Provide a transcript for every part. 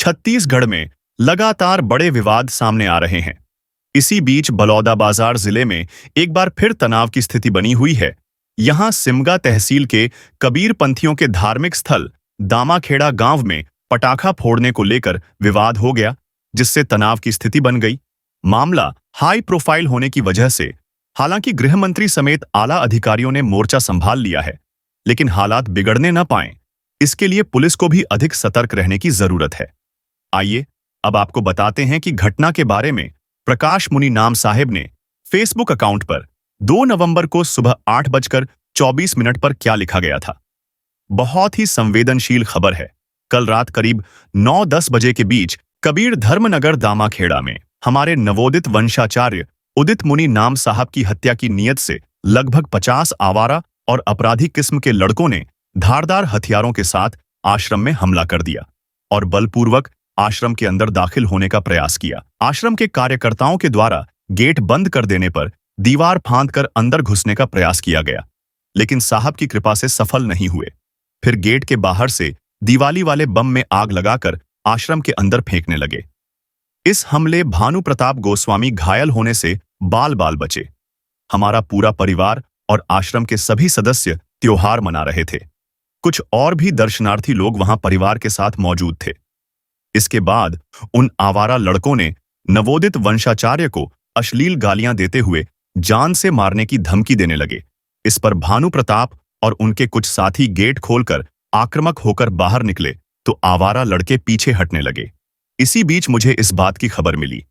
छत्तीसगढ़ में लगातार बड़े विवाद सामने आ रहे हैं। इसी बीच बलौदाबाजार जिले में एक बार फिर तनाव की स्थिति बनी हुई है। यहां सिमगा तहसील के कबीरपंथियों के धार्मिक स्थल दामाखेड़ा गांव में पटाखा फोड़ने को लेकर विवाद हो गया, जिससे तनाव की स्थिति बन गई। मामला हाई प्रोफाइल होने की वजह से हालांकि गृह मंत्री समेत आला अधिकारियों ने मोर्चा संभाल लिया है, लेकिन हालात बिगड़ने न पाएं, इसके लिए पुलिस को भी अधिक सतर्क रहने की जरूरत है। आइए अब आपको बताते हैं कि घटना के बारे में प्रकाश मुनि नाम साहिब ने फेसबुक अकाउंट पर 2 नवंबर को सुबह 8:24 पर क्या लिखा गया था। बहुत ही संवेदनशील खबर है। कल रात करीब 9-10 बजे के बीच कबीर धर्मनगर दामाखेड़ा में हमारे नवोदित वंशाचार्य उदित मुनि नाम साहब की हत्या की नीयत से लगभग 50 आवारा और अपराधी किस्म के लड़कों ने धारदार हथियारों के साथ आश्रम में हमला कर दिया और बलपूर्वक आश्रम के अंदर दाखिल होने का प्रयास किया। आश्रम के कार्यकर्ताओं के द्वारा गेट बंद कर देने पर दीवार फांदकर अंदर घुसने का प्रयास किया गया, लेकिन साहब की कृपा से सफल नहीं हुए। फिर गेट के बाहर से दिवाली वाले बम में आग लगाकर आश्रम के अंदर फेंकने लगे। इस हमले भानु प्रताप गोस्वामी घायल होने से बाल बाल बचे। हमारा पूरा परिवार और आश्रम के सभी सदस्य त्योहार मना रहे थे। कुछ और भी दर्शनार्थी लोग वहां परिवार के साथ मौजूद थे। इसके बाद उन आवारा लड़कों ने नवोदित वंशाचार्य को अश्लील गालियां देते हुए जान से मारने की धमकी देने लगे। इस पर भानु प्रताप और उनके कुछ साथी गेट खोलकर आक्रामक होकर बाहर निकले तो आवारा लड़के पीछे हटने लगे। इसी बीच मुझे इस बात की खबर मिली।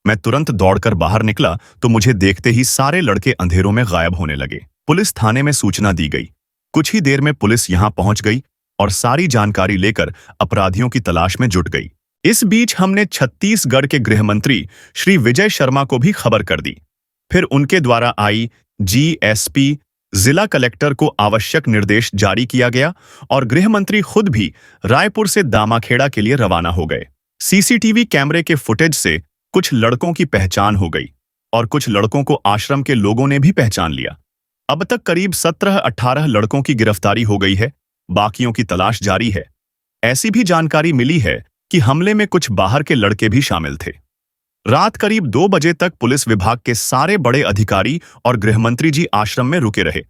मैं तुरंत दौड़कर बाहर निकला तो मुझे देखते ही सारे लड़के अंधेरों में गायब होने लगे। पुलिस थाने में सूचना दी गई। कुछ ही देर में पुलिस यहां पहुंच गई और सारी जानकारी लेकर अपराधियों की तलाश में जुट गई। इस बीच हमने छत्तीसगढ़ के गृह मंत्री श्री विजय शर्मा को भी खबर कर दी। फिर उनके द्वारा IGSP जिला कलेक्टर को आवश्यक निर्देश जारी किया गया और गृह मंत्री खुद भी रायपुर से दामाखेड़ा के लिए रवाना हो गए। CCTV कैमरे के फुटेज से कुछ लड़कों की पहचान हो गई और कुछ लड़कों को आश्रम के लोगों ने भी पहचान लिया। अब तक करीब 17-18 लड़कों की गिरफ्तारी हो गई है। बाकियों की तलाश जारी है। ऐसी भी जानकारी मिली है कि हमले में कुछ बाहर के लड़के भी शामिल थे। रात करीब 2 बजे तक पुलिस विभाग के सारे बड़े अधिकारी और गृहमंत्री जी आश्रम में रुके रहे।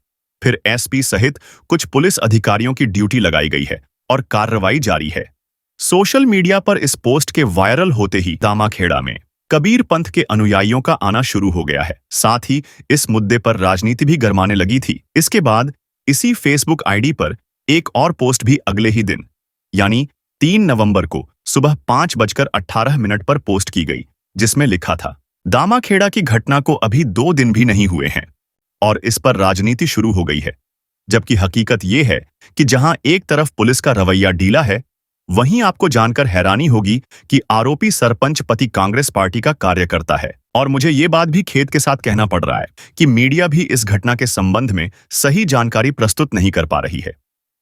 फिर SP सहित कुछ पुलिस अधिकारियों की ड्यूटी लगाई गई है और कार्रवाई जारी है। सोशल मीडिया पर इस पोस्ट के वायरल होते ही दामाखेड़ा में कबीर पंथ के अनुयायियों का आना शुरू हो गया है। साथ ही इस मुद्दे पर राजनीति भी गरमाने लगी थी। इसके बाद इसी फेसबुक ID पर एक और पोस्ट भी अगले ही दिन यानी 3 नवंबर को सुबह 5:18 पर पोस्ट की गई, जिसमें लिखा था, दामाखेड़ा की घटना को अभी 2 दिन भी नहीं हुए हैं और इस पर राजनीति शुरू हो गई है। जबकि हकीकत यह है कि जहां एक तरफ पुलिस का रवैया ढीला है, वहीं आपको जानकर हैरानी होगी कि आरोपी सरपंच पति कांग्रेस पार्टी का कार्यकर्ता है। और मुझे ये बात भी खेद के साथ कहना पड़ रहा है कि मीडिया भी इस घटना के संबंध में सही जानकारी प्रस्तुत नहीं कर पा रही है।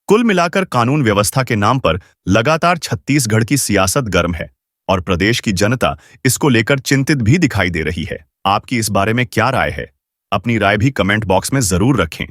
कुल मिलाकर कानून व्यवस्था के नाम पर लगातार छत्तीसगढ़ की सियासत गर्म है और प्रदेश की जनता इसको लेकर चिंतित भी दिखाई दे रही है। आपकी इस बारे में क्या राय है? अपनी राय भी कमेंट बॉक्स में जरूर रखें।